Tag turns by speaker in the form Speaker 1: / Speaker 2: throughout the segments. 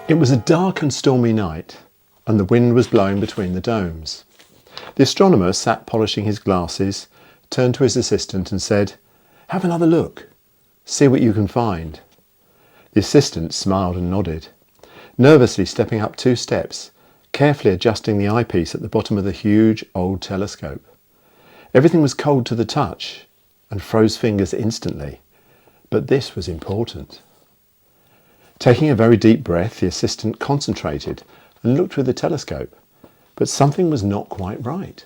Speaker 1: It was a dark and stormy night, and the wind was blowing between the domes. The astronomer sat polishing his glasses, turned to his assistant and said, "Have another look. See what you can find." The assistant smiled and nodded, nervously stepping up 2 steps, carefully adjusting the eyepiece at the bottom of the huge old telescope. Everything was cold to the touch and froze fingers instantly, but this was important. Taking a very deep breath, the assistant concentrated and looked with the telescope, but something was not quite right.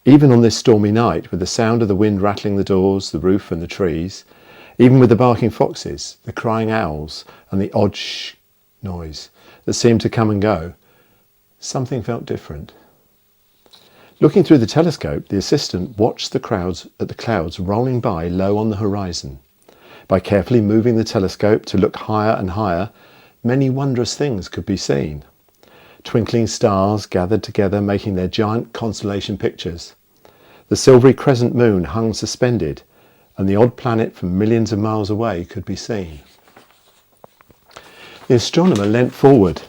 Speaker 1: Even on this stormy night, with the sound of the wind rattling the doors, the roof and the trees, even with the barking foxes, the crying owls and the odd shh noise that seemed to come and go, something felt different. Looking through the telescope, the assistant watched the clouds rolling by low on the horizon. By carefully moving the telescope to look higher and higher, many wondrous things could be seen. Twinkling stars gathered together, making their giant constellation pictures. The silvery crescent moon hung suspended, and the odd planet from millions of miles away could be seen. The astronomer leant forward,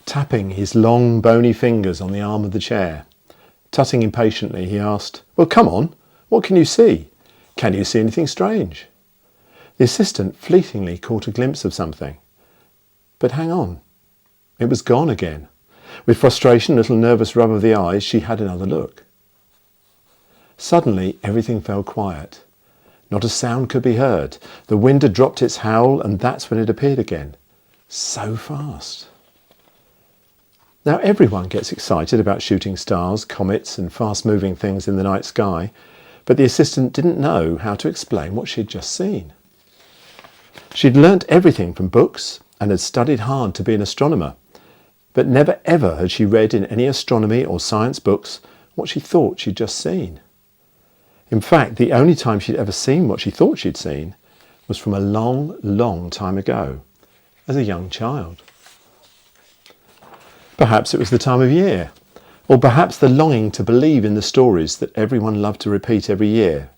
Speaker 1: tapping his long, bony fingers on the arm of the chair. Tutting impatiently, he asked, "Well, come on, what can you see? Can you see anything strange?" The assistant fleetingly caught a glimpse of something. But hang on, it was gone again. With frustration, a little nervous rub of the eyes, she had another look. Suddenly, everything fell quiet. Not a sound could be heard. The wind had dropped its howl, and that's when it appeared again. So fast. Now everyone gets excited about shooting stars, comets and fast-moving things in the night sky, but the assistant didn't know how to explain what she'd just seen. She'd learnt everything from books and had studied hard to be an astronomer, but never ever had she read in any astronomy or science books what she thought she'd just seen. In fact, the only time she'd ever seen what she thought she'd seen was from a long, long time ago, as a young child. Perhaps it was the time of year, or perhaps the longing to believe in the stories that everyone loved to repeat every year.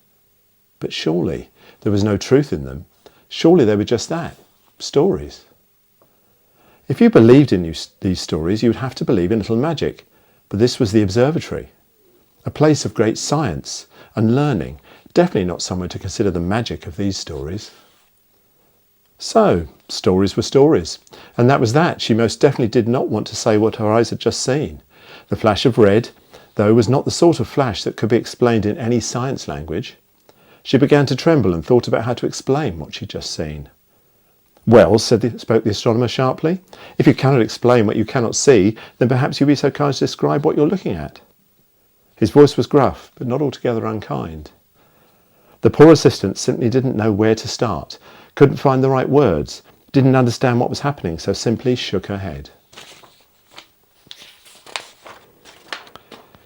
Speaker 1: But surely there was no truth in them. Surely they were just that, stories. If you believed in these stories, you would have to believe in little magic. But this was the observatory, a place of great science and learning, definitely not somewhere to consider the magic of these stories. So, stories were stories, and that was that. She most definitely did not want to say what her eyes had just seen. The flash of red, though, was not the sort of flash that could be explained in any science language. She began to tremble and thought about how to explain what she'd just seen. "Well," spoke the astronomer sharply, "if you cannot explain what you cannot see, then perhaps you'll be so kind as to describe what you're looking at." His voice was gruff, but not altogether unkind. The poor assistant simply didn't know where to start, couldn't find the right words, didn't understand what was happening, so simply shook her head.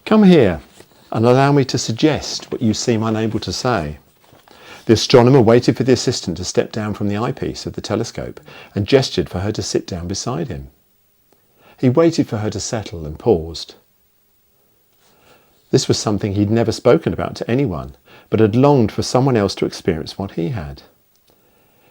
Speaker 1: "Come here and allow me to suggest what you seem unable to say." The astronomer waited for the assistant to step down from the eyepiece of the telescope and gestured for her to sit down beside him. He waited for her to settle and paused. This was something he'd never spoken about to anyone, but had longed for someone else to experience what he had.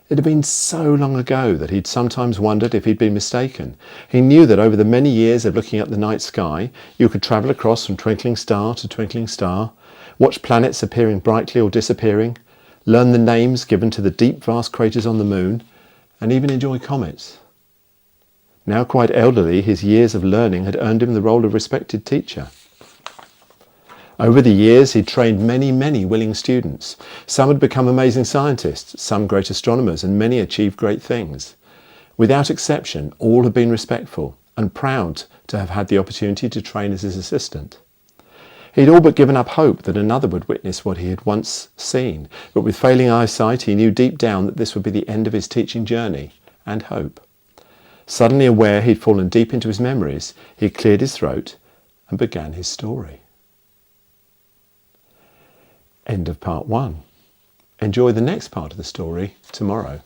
Speaker 1: It had been so long ago that he'd sometimes wondered if he'd been mistaken. He knew that over the many years of looking at the night sky, you could travel across from twinkling star to twinkling star, watch planets appearing brightly or disappearing, learn the names given to the deep, vast craters on the moon, and even enjoy comets. Now quite elderly, his years of learning had earned him the role of respected teacher. Over the years, he'd trained many, many willing students. Some had become amazing scientists, some great astronomers, and many achieved great things. Without exception, all had been respectful and proud to have had the opportunity to train as his assistant. He'd all but given up hope that another would witness what he had once seen, but with failing eyesight, he knew deep down that this would be the end of his teaching journey and hope. Suddenly aware he'd fallen deep into his memories, he cleared his throat and began his story. End of part 1. Enjoy the next part of the story tomorrow.